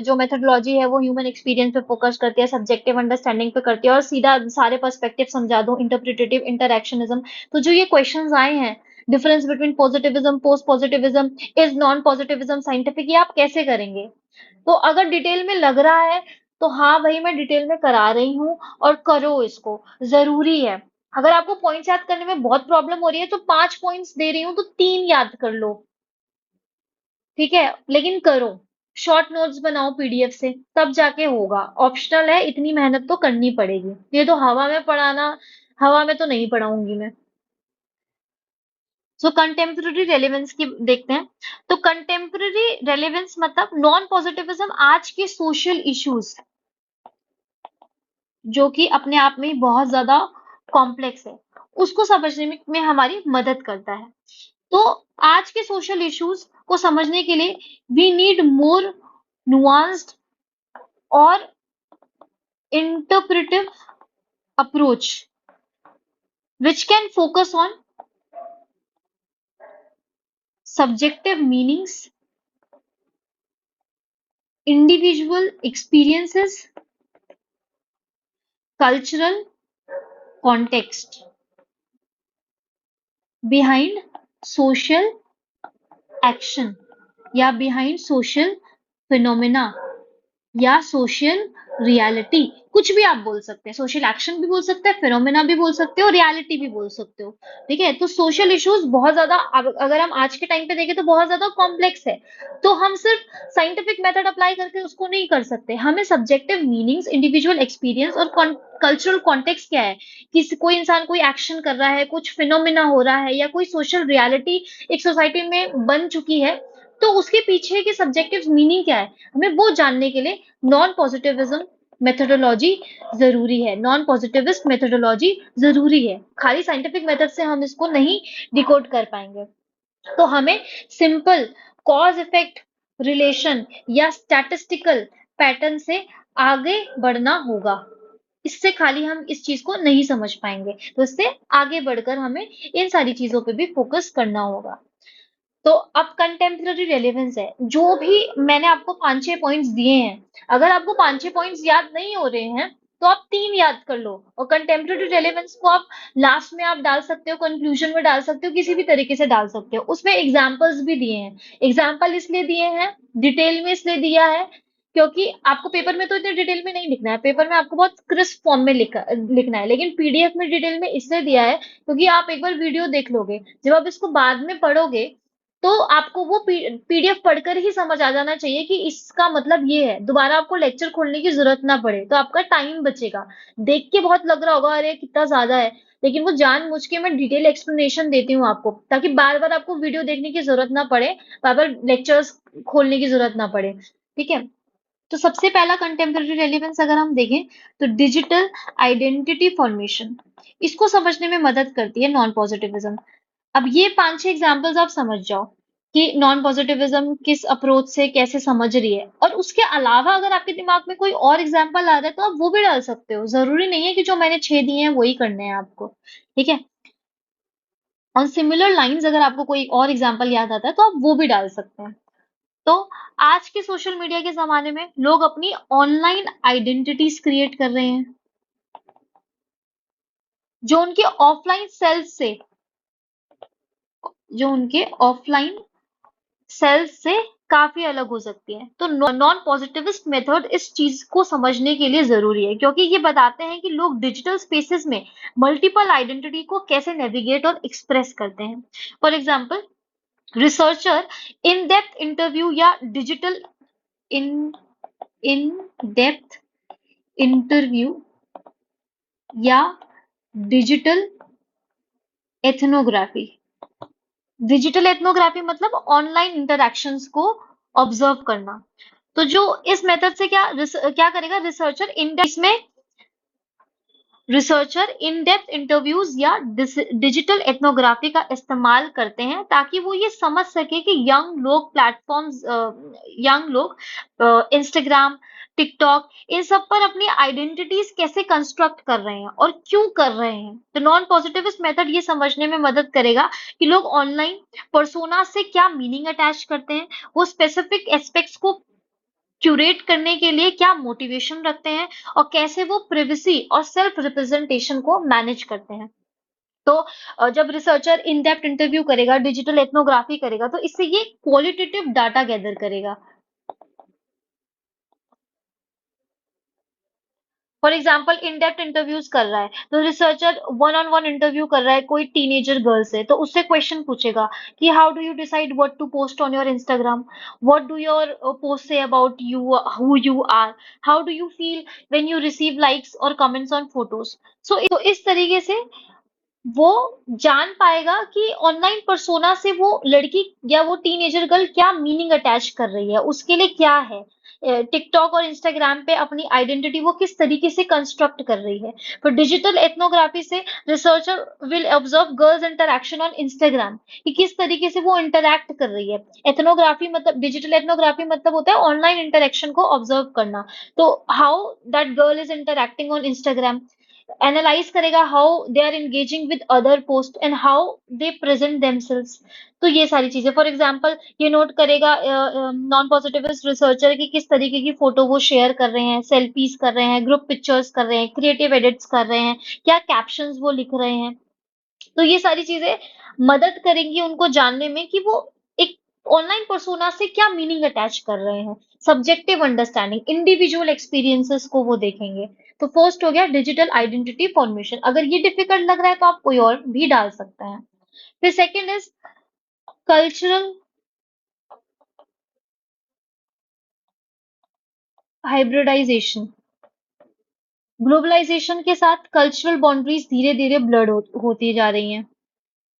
जो मेथोडोलॉजी है वो ह्यूमन एक्सपीरियंस पे फोकस करती है, सब्जेक्टिव अंडरस्टैंडिंग पे करती है और सीधा सारे पर्सपेक्टिव समझा दूं, इंटरप्रिटेटिव, इंटरएक्शनिज्म, तो जो ये क्वेश्चंस आए हैं, difference between positivism, post positivism, is non positivism scientific, ये आप कैसे करेंगे? तो अगर डिटेल में लग रहा है तो हाँ भाई मैं डिटेल में करा रही हूँ और करो इसको, जरूरी है। अगर आपको पॉइंट्स याद करने में बहुत प्रॉब्लम हो रही है तो 5 पॉइंट्स दे रही हूँ तो 3 याद कर लो, ठीक है, लेकिन करो। शॉर्ट नोट्स बनाओ पीडीएफ से, तब जाके होगा। ऑप्शनल है, इतनी मेहनत तो करनी पड़ेगी। ये तो हवा में पढ़ाना, हवा में तो नहीं पढ़ाऊंगी मैं। सो कंटेम्पररी रेलेवेंस की देखते हैं। तो कंटेम्पररी रेलेवेंस मतलब नॉन पॉजिटिविज्म आज के सोशल इश्यूज जो कि अपने आप में ही बहुत ज्यादा कॉम्प्लेक्स है, उसको समझने में हमारी मदद करता है। तो आज के सोशल इश्यूज को समझने के लिए वी नीड मोर नुआंस्ड और interpretive approach which can focus on subjective meanings, individual experiences, cultural context behind social action. या बिहाइंड सोशल फिनोमेना या सोशल रियलिटी, कुछ भी आप बोल सकते हैं। सोशल एक्शन भी बोल सकते हैं, फिनोमेना भी बोल सकते हो, रियलिटी भी बोल सकते हो। ठीक है, तो सोशल इश्यूज बहुत ज्यादा, अगर हम आज के टाइम पे देखें तो बहुत ज्यादा कॉम्प्लेक्स है। तो हम सिर्फ साइंटिफिक मेथड अप्लाई करके उसको नहीं कर सकते, हमें सब्जेक्टिव मीनिंग्स, इंडिविजुअल एक्सपीरियंस और कल्चरल कॉन्टेक्स्ट क्या है, कि कोई इंसान कोई एक्शन कर रहा है, कुछ फिनोमेना हो रहा है, या कोई सोशल रियलिटी एक सोसाइटी में बन चुकी है, तो उसके पीछे के सब्जेक्टिव मीनिंग क्या है, हमें वो जानने के लिए नॉन पॉजिटिविज्म मेथोडोलॉजी जरूरी है। नॉन पॉजिटिविस्ट मेथोडोलॉजी जरूरी है, खाली साइंटिफिक मेथड से हम इसको नहीं डिकोड कर पाएंगे। तो हमें सिंपल कॉज इफेक्ट रिलेशन या स्टैटिस्टिकल पैटर्न से आगे बढ़ना होगा। इससे खाली हम इस चीज को नहीं समझ पाएंगे, तो इससे आगे बढ़कर हमें इन सारी चीजों पे भी फोकस करना होगा। तो अब कंटेम्पररी रेलेवेंस है, जो भी मैंने आपको 5-6 पॉइंट्स दिए हैं, अगर आपको 5-6 पॉइंट्स याद नहीं हो रहे हैं तो आप 3 याद कर लो, और कंटेम्पररी रेलेवेंस को आप लास्ट में आप डाल सकते हो, कंक्लूजन में डाल सकते हो, किसी भी तरीके से डाल सकते हो। उसमें एग्जाम्पल्स भी दिए हैं। एग्जाम्पल इसलिए दिए हैं, डिटेल में इसलिए दिया है, क्योंकि आपको पेपर में तो इतने डिटेल में नहीं लिखना है, पेपर में आपको बहुत क्रिस्प फॉर्म में लिखना है, लेकिन पीडीएफ में डिटेल में इसलिए दिया है क्योंकि आप एक बार वीडियो देख लोगे, जब आप इसको बाद में पढ़ोगे तो आपको वो पीडीएफ पढ़कर ही समझ आ जाना चाहिए कि इसका मतलब ये है, दोबारा आपको लेक्चर खोलने की जरूरत ना पड़े, तो आपका टाइम बचेगा। देख के बहुत लग रहा होगा अरे कितना ज्यादा है, लेकिन वो जानबूझ के मैं डिटेल एक्सप्लेनेशन देती हूँ आपको, ताकि बार बार आपको वीडियो देखने की जरूरत ना पड़े, बार बार लेक्चर्स खोलने की जरूरत ना पड़े। ठीक है, तो सबसे पहला कंटेम्पररी रेलेवेंस अगर हम देखें तो डिजिटल आइडेंटिटी फॉर्मेशन, इसको समझने में मदद करती है नॉन पॉजिटिविज्म। अब ये 5-6 एग्जाम्पल्स आप समझ जाओ कि नॉन पॉजिटिविज्म किस अप्रोच से कैसे समझ रही है, और उसके अलावा अगर आपके दिमाग में कोई और एग्जाम्पल आ रहा है तो आप वो भी डाल सकते हो, जरूरी नहीं है कि जो मैंने 6 दिए हैं वही करने हैं आपको। ठीक है, ऑन सिमिलर लाइंस अगर आपको कोई और एग्जाम्पल याद आता है तो आप वो भी डाल सकते हैं। तो आज के सोशल मीडिया के जमाने में लोग अपनी ऑनलाइन आइडेंटिटीज क्रिएट कर रहे हैं, जो उनके ऑफलाइन सेल्फ से जो उनके ऑफलाइन सेल्फ से काफी अलग हो सकती है। तो नॉन पॉजिटिविस्ट मेथड इस चीज को समझने के लिए जरूरी है, क्योंकि ये बताते हैं कि लोग डिजिटल स्पेसेस में मल्टीपल आइडेंटिटी को कैसे नेविगेट और एक्सप्रेस करते हैं। For example, researcher in depth interview या digital in in depth interview या डिजिटल एथनोग्राफी। डिजिटल एथनोग्राफी मतलब ऑनलाइन इंटरैक्शंस को ऑब्जर्व करना। तो जो इस मेथड से क्या करेगा रिसर्चर, इसमें रिसर्चर इन डेप्थ इंटरव्यूज या डिजिटल एथनोग्राफी का इस्तेमाल करते हैं, ताकि वो ये समझ सके कि यंग लोग इंस्टाग्राम, टिकटॉक, इन सब पर अपनी आइडेंटिटीज कैसे कंस्ट्रक्ट कर रहे हैं और क्यों कर रहे हैं। तो नॉन पॉजिटिविस्ट मेथड ये समझने में मदद करेगा कि लोग ऑनलाइन पर्सोना से क्या मीनिंग अटैच करते हैं, वो स्पेसिफिक एस्पेक्ट्स को क्यूरेट करने के लिए क्या मोटिवेशन रखते हैं, और कैसे वो प्रिवेसी और सेल्फ रिप्रेजेंटेशन को मैनेज करते हैं। तो जब रिसर्चर इन डेप्थ इंटरव्यू करेगा, डिजिटल एथनोग्राफी करेगा, तो इससे ये क्वालिटेटिव डाटा गैदर करेगा। For example, in depth interviews कर रहा है तो researcher one on one interview कर रहा है कोई टीनेजर गर्ल से, तो उससे क्वेश्चन पूछेगा कि how do you decide what to post on your Instagram, what do your post say about you, who you are, how do you feel when you receive likes और comments on photos. So इस तरीके से वो जान पाएगा कि online persona से वो लड़की या वो टीनेजर गर्ल क्या मीनिंग अटैच कर रही है, उसके लिए क्या है टिकटॉक और इंस्टाग्राम पे अपनी आइडेंटिटी वो किस तरीके से कंस्ट्रक्ट कर रही है। तो डिजिटल एथनोग्राफी से researcher will observe girls interaction on Instagram, कि किस तरीके से वो इंटरैक्ट कर रही है। एथनोग्राफी मतलब, डिजिटल एथनोग्राफी मतलब होता है ऑनलाइन इंटरेक्शन को ऑब्जर्व करना। तो how that girl is interacting on Instagram, analyse करेगा how they are engaging with other post and how they present themselves. तो ये सारी चीजें, फॉर एग्जांपल, ये नोट करेगा नॉन पॉजिटिविस्ट रिसर्चर की किस तरीके की फोटो वो शेयर कर रहे हैं, सेल्फीज कर रहे हैं, ग्रुप पिक्चर्स कर रहे हैं, क्रिएटिव एडिट्स कर रहे हैं, क्या कैप्शंस वो लिख रहे हैं। तो ये सारी चीजें मदद करेंगी उनको जानने में कि वो एक ऑनलाइन पर्सोना से क्या मीनिंग अटैच कर रहे हैं, सब्जेक्टिव अंडरस्टैंडिंग, इंडिविजुअल एक्सपीरियंसेस को वो देखेंगे। तो फर्स्ट हो गया डिजिटल आइडेंटिटी फॉर्मेशन। अगर ये डिफिकल्ट लग रहा है तो आप कोई और भी डाल सकते हैं। फिर second is cultural hybridization. Globalization के साथ कल्चरल बाउंड्रीज धीरे धीरे ब्लड होती जा रही हैं।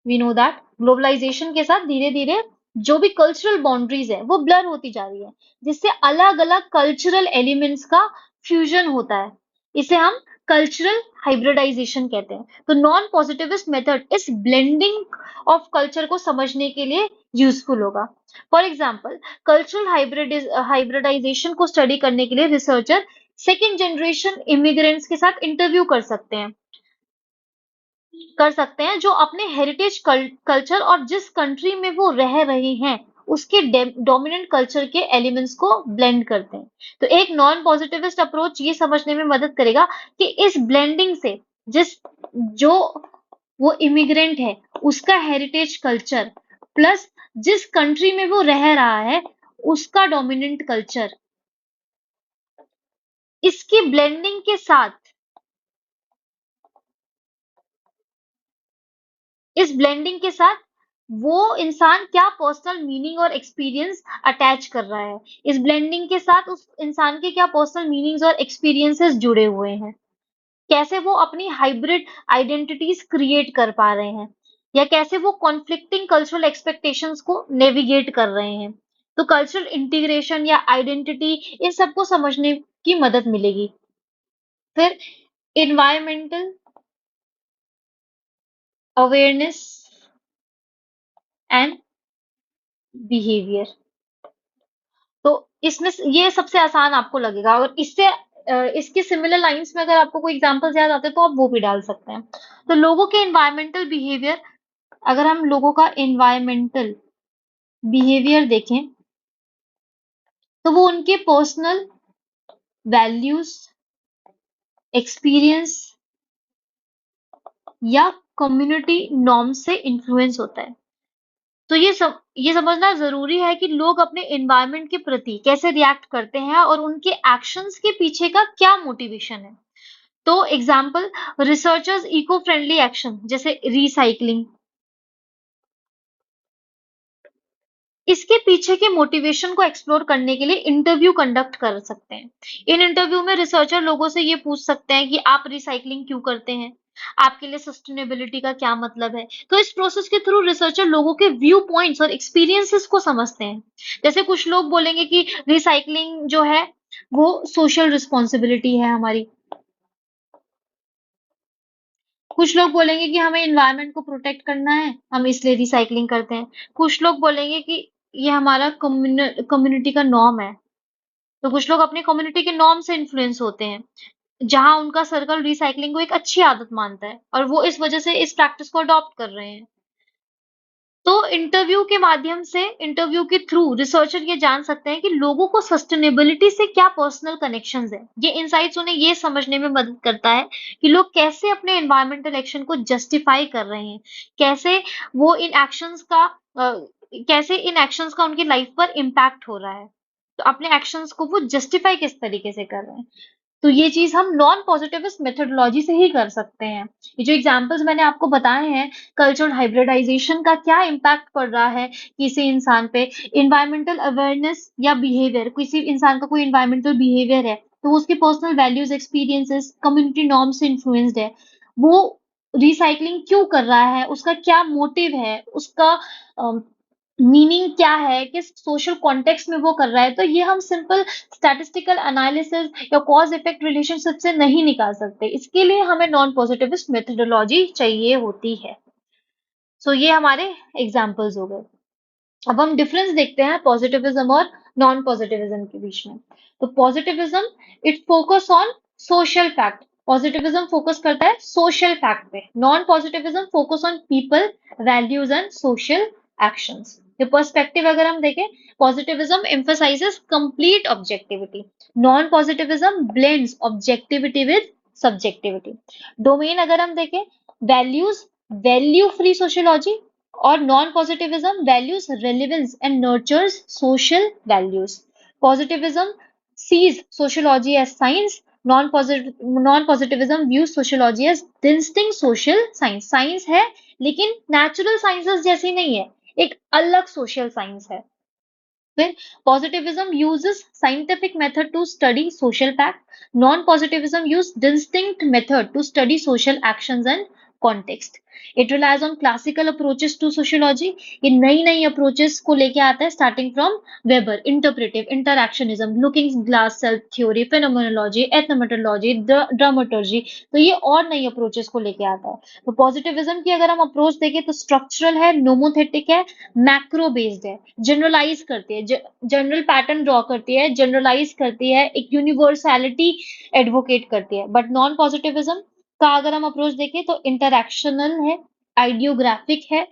वी नो दैट ग्लोबलाइजेशन के साथ धीरे धीरे जो भी कल्चरल बाउंड्रीज है वो ब्लर होती जा रही है, जिससे अलग अलग कल्चरल एलिमेंट्स का फ्यूजन होता है। इसे हम कल्चरल हाइब्रिडाइजेशन कहते हैं। तो नॉन पॉजिटिविस्ट मेथड इस ब्लेंडिंग ऑफ कल्चर को समझने के लिए यूजफुल होगा। फॉर एग्जाम्पल कल्चरल हाइब्रिडाइजेशन को स्टडी करने के लिए रिसर्चर सेकेंड जनरेशन इमिग्रेंट्स के साथ इंटरव्यू कर सकते हैं जो अपने हेरिटेज कल्चर और जिस कंट्री में वो रह रहे हैं उसके डोमिनेंट कल्चर के एलिमेंट्स को ब्लेंड करते हैं। तो एक नॉन पॉजिटिविस्ट अप्रोच ये समझने में मदद करेगा कि इस ब्लेंडिंग से जिस जो वो इमिग्रेंट है उसका हेरिटेज कल्चर प्लस जिस कंट्री में वो रह रहा है उसका डोमिनेंट कल्चर, इसकी ब्लेंडिंग के साथ इस ब्लेंडिंग के साथ वो इंसान क्या पर्सनल मीनिंग और एक्सपीरियंस अटैच कर रहा है, इस ब्लेंडिंग के साथ उस इंसान के क्या पर्सनल मीनिंग्स और एक्सपीरियंसेस जुड़े हुए हैं, कैसे वो अपनी हाइब्रिड आइडेंटिटीज क्रिएट कर पा रहे हैं या कैसे वो कॉन्फ्लिक्टिंग कल्चरल एक्सपेक्टेशंस को नेविगेट कर रहे हैं। तो कल्चरल इंटीग्रेशन या आइडेंटिटी इन सबको समझने की मदद मिलेगी। फिर इन्वायरमेंटल अवेयरनेस एंड बिहेवियर। तो इसमें ये सबसे आसान आपको लगेगा और इसके सिमिलर लाइंस में अगर आपको कोई एग्जांपल्स याद आते हैं तो आप वो भी डाल सकते हैं। तो लोगों के एनवायरमेंटल बिहेवियर, अगर हम लोगों का एनवायरमेंटल बिहेवियर देखें तो वो उनके पर्सनल वैल्यूज, एक्सपीरियंस या कम्युनिटी नॉर्म से इन्फ्लुएंस होता है। तो ये समझना जरूरी है कि लोग अपने एनवायरनमेंट के प्रति कैसे रिएक्ट करते हैं और उनके एक्शंस के पीछे का क्या मोटिवेशन है। तो example researchers eco friendly action जैसे रिसाइकलिंग, इसके पीछे के मोटिवेशन को एक्सप्लोर करने के लिए इंटरव्यू कंडक्ट कर सकते हैं। इन इंटरव्यू में रिसर्चर लोगों से ये पूछ सकते हैं कि आप रिसाइकलिंग क्यों करते हैं, आपके लिए सस्टेनेबिलिटी का क्या मतलब है। तो इस प्रोसेस के थ्रू रिसर्चर लोगों के व्यू पॉइंट्स और एक्सपीरियंसेस को समझते हैं। जैसे कुछ लोग बोलेंगे कि रिसाइकलिंग जो है वो सोशल रिस्पॉन्सिबिलिटी है हमारी, कुछ लोग बोलेंगे कि हमें एनवायरनमेंट को प्रोटेक्ट करना है, हम इसलिए रिसाइकलिंग करते हैं। कुछ लोग बोलेंगे कि ये हमारा कम्युनिटी का नॉर्म है। तो कुछ लोग अपनी कम्युनिटी के नॉर्म से इन्फ्लुएंस होते हैं, जहां उनका सर्कल रिसाइकलिंग को एक अच्छी आदत मानता है और वो इस वजह से इस प्रैक्टिस को अडॉप्ट कर रहे हैं। तो इंटरव्यू के थ्रू रिसर्चर ये जान सकते हैं कि लोगों को सस्टेनेबिलिटी से क्या पर्सनल कनेक्शंस है। ये इनसाइट्स उन्हें ये समझने में मदद करता है कि लोग कैसे अपने एनवायरमेंटल एक्शन को जस्टिफाई कर रहे हैं, कैसे वो इन एक्शंस का उनकी लाइफ पर इम्पैक्ट हो रहा है। तो अपने एक्शंस को वो जस्टिफाई किस तरीके से कर रहे हैं। तो ये चीज हम नॉन पॉजिटिविस्ट मेथोडोलॉजी से ही कर सकते हैं। ये जो एग्जांपल्स मैंने आपको बताए हैं, कल्चरल हाइब्रिडाइजेशन का क्या इम्पैक्ट पड़ रहा है किसी इंसान पे, इन्वायरमेंटल अवेयरनेस या बिहेवियर, किसी इंसान का कोई इन्वायरमेंटल बिहेवियर है तो वो उसके personal values, experiences, community norm से इन्फ्लुएंस्ड है, वो रिसाइकलिंग क्यों कर रहा है, उसका क्या मोटिव है, उसका मीनिंग क्या है, किस सोशल कॉन्टेक्स्ट में वो कर रहा है। तो ये हम सिंपल स्टैटिस्टिकल एनालिसिस या कॉज इफेक्ट रिलेशनशिप से नहीं निकाल सकते, इसके लिए हमें नॉन पॉजिटिविस्ट मेथोडोलॉजी चाहिए होती है। सो ये हमारे एग्जाम्पल्स हो गए। अब हम डिफरेंस देखते हैं पॉजिटिविज्म और नॉन पॉजिटिविज्म के बीच में। तो positivism it focus on social fact, positivism focus करता है सोशल फैक्ट पे, non positivism focus on people, values and social actions. ये पर्सपेक्टिव अगर हम देखें, positivism emphasizes complete objectivity, non positivism blends objectivity with subjectivity। Domain अगर हम देखें, वैल्यूज वैल्यू फ्री सोशियोलॉजी, और non positivism values relevance and nurtures social values. Positivism sees sociology as science. Non-positivism views sociology as distinct social science. Science है लेकिन natural sciences जैसी नहीं है, एक अलग सोशल साइंस है. फिर positivism uses scientific method to study social fact. Non-positivism use distinct method to study social actions and context. It relies on classical approaches to sociology. ये नई नई approaches को लेके आता है starting from Weber, interpretive, interactionism, looking glass self theory, phenomenology, ethnomethodology, dramaturgy. तो ये और नई approaches को लेके आता है. तो positivism की अगर हम approach देखें तो structural है, nomothetic है, मैक्रो बेस्ड है, जनरलाइज करती है, जनरल पैटर्न ड्रॉ करती है, जनरलाइज करती है, एक यूनिवर्सैलिटी एडवोकेट करती है. बट नॉन पॉजिटिविज्म का अगर हम अप्रोच देखें तो इंटरैक्शनल है, आइडियोग्राफिक है,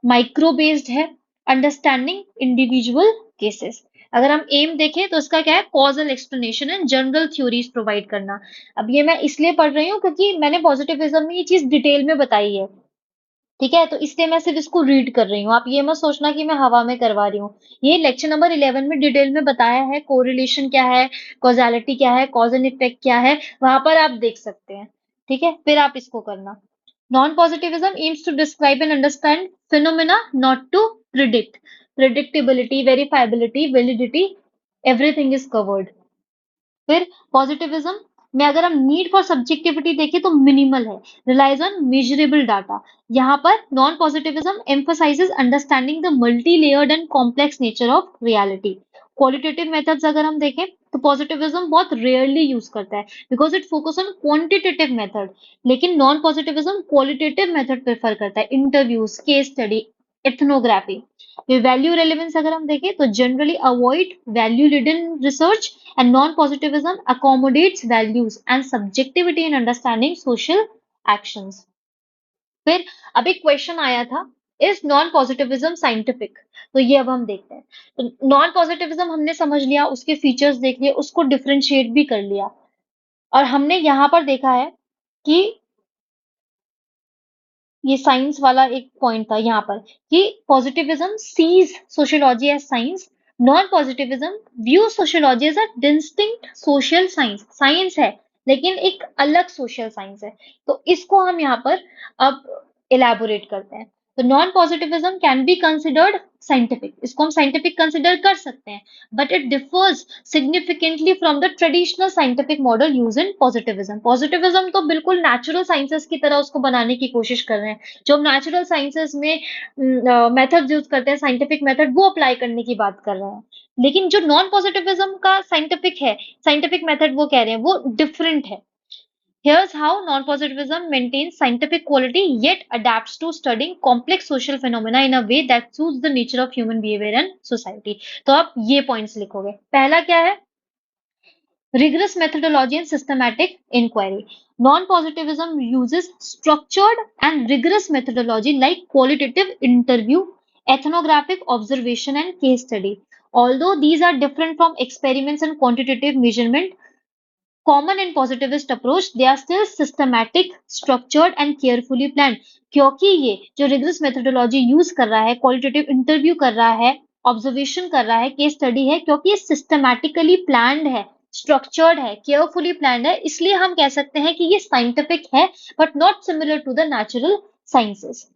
माइक्रो बेस्ड है, अंडरस्टैंडिंग इंडिविजुअल केसेस. अगर हम एम देखें तो इसका क्या है, causal explanation and general theories provide करना. अब ये मैं इसलिए पढ़ रही हूँ क्योंकि मैंने पॉजिटिविज्म में ये चीज डिटेल में बताई है. ठीक है, तो इसलिए मैं सिर्फ इसको रीड कर रही हूँ. आप ये मत सोचना कि मैं हवा में करवा रही हूँ. ये लेक्चर नंबर 11 में डिटेल में बताया है, कोरिलेशन क्या है, कॉजालिटी क्या है, कॉज एंड इफेक्ट क्या है, वहां पर आप देख सकते हैं. ठीक है, फिर आप इसको करना. Non positivism aims to describe and understand phenomena, not to predict. Predictability, verifiability, validity, everything is covered. फिर पॉजिटिविज्म में अगर हम नीड फॉर सब्जेक्टिविटी देखें तो मिनिमल है, रिलाइज ऑन मेजरेबल डाटा. यहाँ पर non positivism emphasises understanding the multi layered and complex nature of reality. Qualitative methods अगर हम देखें तो पॉजिटिविज्म बहुत रेयरली यूज करता है because it focus on quantitative method. लेकिन non positivism qualitative method prefer करता है, interviews, case study, ethnography. Value relevance अगर हम देखें तो generally avoid value ridden research and non-positivism accommodates values and subjectivity in understanding social actions. फिर अब एक क्वेश्चन आया था, इज नॉन पॉजिटिविज्म साइंटिफिक? तो ये अब हम देखते हैं. तो नॉन पॉजिटिविज्म हमने समझ लिया, उसके फीचर्स देख लिए, उसको डिफरेंशिएट भी कर लिया. और हमने यहाँ पर देखा है कि ये साइंस वाला एक पॉइंट था यहाँ पर कि positivism sees sociology as science, non positivism view sociology as a distinct social science. Science है लेकिन एक अलग सोशल साइंस है. तो इसको हम यहाँ पर अब इलेबोरेट करते हैं. तो non positivism can be considered scientific, इसको हम साइंटिफिक कंसिडर कर सकते हैं, but it differs significantly from the traditional scientific model use in positivism. Positivism तो बिल्कुल नेचुरल साइंसेस की तरह उसको बनाने की कोशिश कर रहे हैं. जो हम नेचुरल साइंसेस में मेथड यूज करते हैं, साइंटिफिक मेथड, वो अप्लाई करने की बात कर रहे हैं. लेकिन जो नॉन पॉजिटिविज्म का साइंटिफिक है, साइंटिफिक मेथड वो कह रहे हैं, वो डिफरेंट है. Here's how non-positivism maintains scientific quality yet adapts to studying complex social phenomena in a way that suits the nature of human behavior and society. तो आप ये points लिखोगे. पहला क्या है? Rigorous methodology and systematic inquiry. Non-positivism uses structured and rigorous methodology like qualitative interview, ethnographic observation, and case study. Although these are different from experiments and quantitative measurement, common in positivist approach, they are still systematic, structured and carefully planned. क्योंकि ये जो rigorous methodology use कर रहा है, qualitative interview कर रहा है, observation कर रहा है, case study है, क्योंकि ये systematically planned है, structured है, carefully planned है, इसलिए हम कह सकते हैं कि ये scientific है, but not similar to the natural sciences.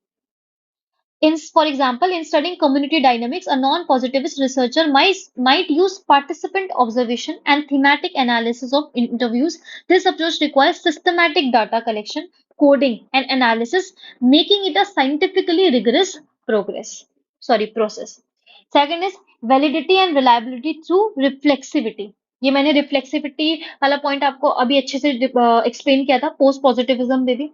For example, in studying community dynamics, a non-positivist researcher might use participant observation and thematic analysis of interviews. This approach requires systematic data collection, coding, and analysis, making it a scientifically rigorous process. Second is validity and reliability through reflexivity. ये मैंने reflexivity वाला point आपको अभी अच्छे से explain किया था post positivism में भी.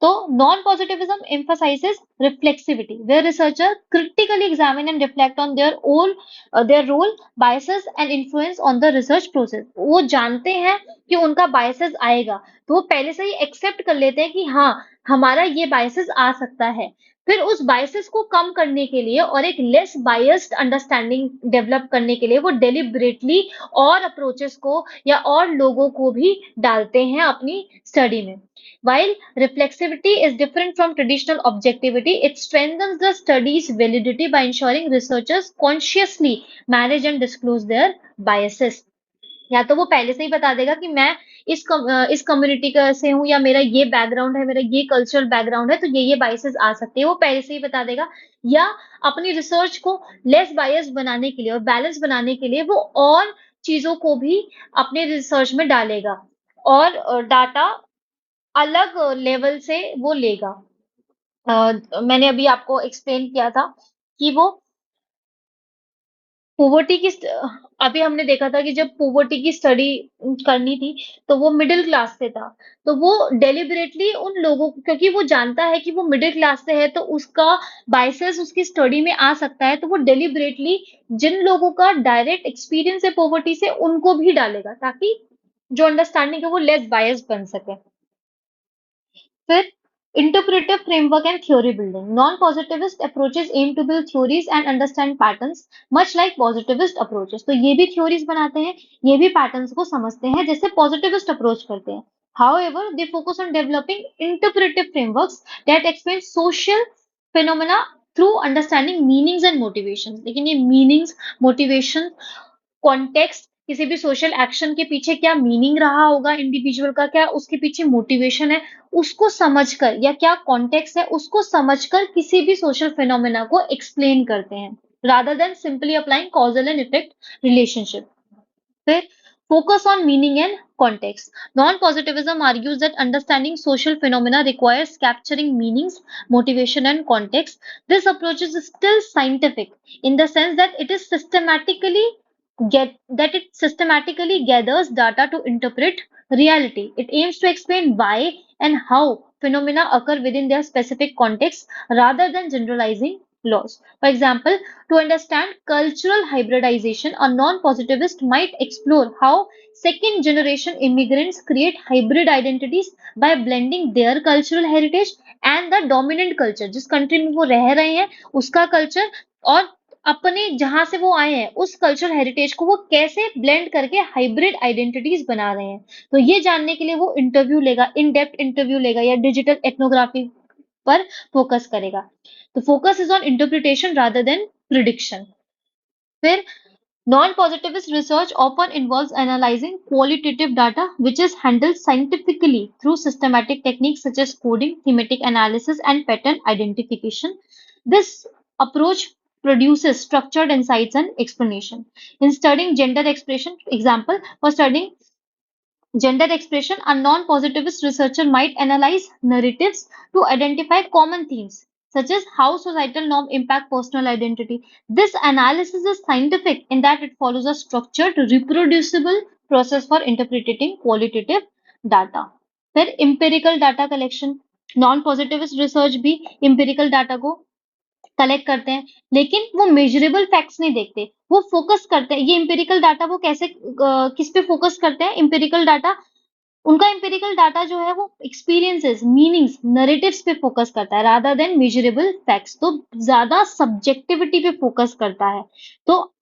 तो non-positivism emphasizes reflexivity, where researchers critically examine and reflect on their role, biases, and influence on the research process. वो जानते हैं कि उनका biases आएगा, तो वो पहले से ही accept कर लेते हैं कि हाँ, हमारा ये biases आ सकता है. फिर उस बायसेस को कम करने के लिए और एक लेस बायस्ड अंडरस्टैंडिंग डेवलप करने के लिए वो डेलिबरेटली और अप्रोचेस को या और लोगों को भी डालते हैं अपनी स्टडी में. While reflexivity is different from traditional objectivity, it strengthens the study's validity by ensuring researchers consciously manage and disclose their biases. या तो वो पहले से ही बता देगा कि मैं इस कम्युनिटी का से हूँ या मेरा ये बैकग्राउंड है, मेरा ये कल्चरल बैकग्राउंड है, तो ये बायसेस आ सकते हैं, वो पहले से ही बता देगा. या अपनी रिसर्च को लेस बायस बनाने के लिए और बैलेंस बनाने के लिए वो और चीजों को भी अपने रिसर्च में डालेगा और डाटा अलग लेवल से वो लेगा. मैंने अभी आपको एक्सप्लेन किया था कि वो पोवर्टी की अभी हमने देखा था कि जब पोवर्टी की स्टडी करनी थी तो वो मिडिल क्लास से था, तो वो डेलिबरेटली उन लोगों क्योंकि वो जानता है कि वो मिडिल क्लास से है तो उसका बायसेस उसकी स्टडी में आ सकता है, तो वो डेलिबरेटली जिन लोगों का डायरेक्ट एक्सपीरियंस है पोवर्टी से उनको भी डालेगा ताकि जो अंडरस्टैंडिंग है वो लेस बायस बन सके. फिर interpretive framework and theory building. Non-positivist approaches aim to build theories and understand patterns, much like positivist approaches. तो ये भी theories बनाते हैं, ये भी patterns को समझते हैं जैसे positivist approach करते हैं. However, they focus on developing interpretive frameworks that explain social phenomena through understanding meanings and motivations. लेकिन ये meanings, motivation, कॉन्टेक्स्ट किसी भी सोशल एक्शन के पीछे क्या मीनिंग रहा होगा इंडिविजुअल का, क्या उसके पीछे मोटिवेशन है, उसको समझकर या क्या कॉन्टेक्स्ट है उसको समझकर किसी भी सोशल फिनोमेना को एक्सप्लेन करते हैं rather than simply applying causal and effect relationship. फिर focus on meaning and context. Non-positivism argues that understanding social phenomena requires capturing meanings, motivation, and context. This approach is still scientific in the sense that it systematically gathers data to interpret reality. It aims to explain why and how phenomena occur within their specific context rather than generalizing laws. For example, to understand cultural hybridization, a non-positivist might explore how second generation immigrants create hybrid identities by blending their cultural heritage and the dominant culture जिस country में वो रह रहे हैं उसका culture और अपने जहां से वो आए हैं उस कल्चरल हेरिटेज को वो कैसे ब्लेंड करके हाइब्रिड आइडेंटिटीज बना रहे हैं. तो ये जानने के लिए वो इंटरव्यू लेगा, इन डेप्थ इंटरव्यू लेगा या डिजिटल एथनोग्राफी पर फोकस करेगा. तो focus is on interpretation rather than prediction. फिर non-positivist research often involves analyzing qualitative data which is handled scientifically through systematic techniques such as coding, thematic analysis, and pattern identification. This approach produces structured insights and explanation. In studying gender expression, example, for studying gender expression, a non-positivist researcher might analyze narratives to identify common themes, such as how societal norms impact personal identity. This analysis is scientific in that it follows a structured, reproducible process for interpreting qualitative data. फिर empirical data collection, non-positivist research भी empirical data को collect करते हैं लेकिन वो measurable facts नहीं देखते, वो फोकस करते हैं. ये इंपेरिकल डाटा वो कैसे किस पे फोकस करते हैं? इंपेरिकल डाटा उनका इंपेरिकल डाटा जो है वो एक्सपीरियंसेस, मीनिंग्स, नरेटिव्स पे फोकस करता है रादर देन मेजरेबल फैक्ट्स. तो ज्यादा सब्जेक्टिविटी पे फोकस करता है. तो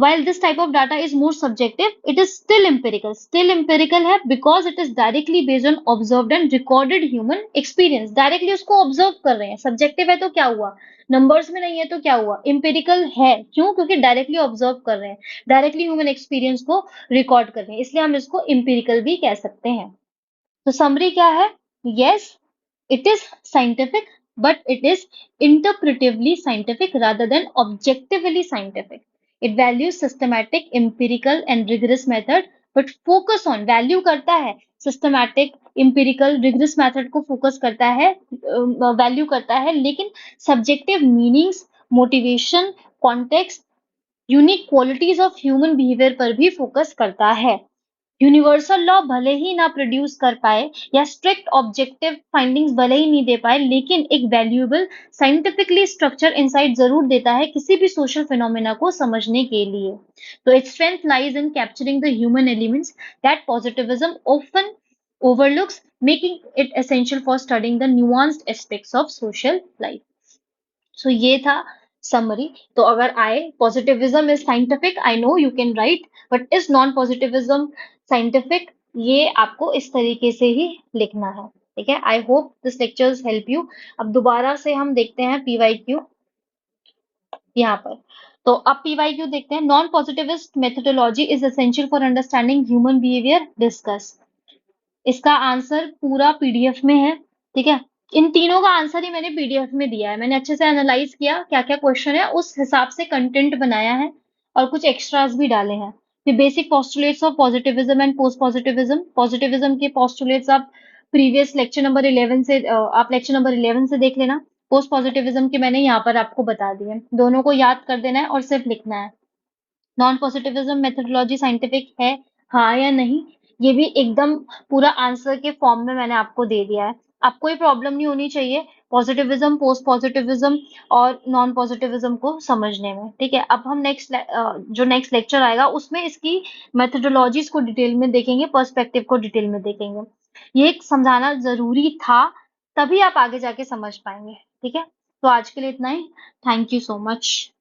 while this type of data is more subjective, it is still empirical. Still empirical है because it is directly based on observed and recorded human experience. Directly उसको observe कर रहे हैं. Subjective है तो क्या हुआ? Numbers में नहीं है तो क्या हुआ? Empirical है. क्यों? क्योंकि directly observe कर रहे हैं. Directly human experience को record कर रहे हैं. इसलिए हम इसको empirical भी कह सकते हैं. तो summary क्या है? Yes, it is scientific, but it is interpretively scientific rather than objectively scientific. It values systematic, empirical and rigorous method, but focus on value करता है systematic, empirical, rigorous method को focus करता है, value करता है, लेकिन subjective meanings, motivation, context, unique qualities of human behavior पर भी focus करता है. यूनिवर्सल लॉ भले ही ना प्रोड्यूस कर पाए या स्ट्रिक्ट ऑब्जेक्टिव फाइंडिंग्स भले ही नहीं दे पाए, लेकिन एक वैल्यूएबल साइंटिफिकली स्ट्रक्चर इंसाइट जरूर देता है किसी भी सोशल फिनोमेना को समझने के लिए. तो its strength lies in capturing the human elements that positivism often overlooks, making it essential for studying the nuanced aspects of social life. सो ये था समरी। तो अगर positivism is scientific, I know you can write, but is non positivism scientific, ये आपको इस तरीके से ही लिखना है। ठीक है, I hope this lectures help you. अब दोबारा से हम देखते हैं पीवाईक्यू यहाँ पर। तो अब पीवाईक्यू देखते हैं। Non positivist methodology is essential for understanding human behaviour, discuss. इसका आंसर पूरा पीडीएफ में है। ठीक है, इन तीनों का आंसर ही मैंने पीडीएफ में दिया है। मैंने अच्छे से एनालाइज किया क्या क्या क्वेश्चन है, उस हिसाब से कंटेंट बनाया है और कुछ एक्स्ट्रास भी डाले हैं। फिर basic postulates of positivism and post positivism. Positivism के पोस्टुलेट्स आप प्रीवियस लेक्चर नंबर 11 से आप लेक्चर नंबर 11 से देख लेना। पोस्ट पॉजिटिविज्म के मैंने यहाँ पर आपको बता दिए। दोनों को याद कर देना है और सिर्फ लिखना है। नॉन पॉजिटिविज्म मेथोडोलॉजी साइंटिफिक है, हाँ या नहीं, ये भी एकदम पूरा आंसर के फॉर्म में मैंने आपको दे दिया है। आपको कोई प्रॉब्लम नहीं होनी चाहिए पॉजिटिविज्म, पोस्ट पॉजिटिविज्म और नॉन पॉजिटिविज्म को समझने में। ठीक है, अब हम जो नेक्स्ट लेक्चर आएगा उसमें इसकी मेथोडोलॉजीज को डिटेल में देखेंगे, पर्सपेक्टिव को डिटेल में देखेंगे। ये समझाना जरूरी था, तभी आप आगे जाके समझ पाएंगे। ठीक है, तो आज के लिए इतना ही। Thank you so much.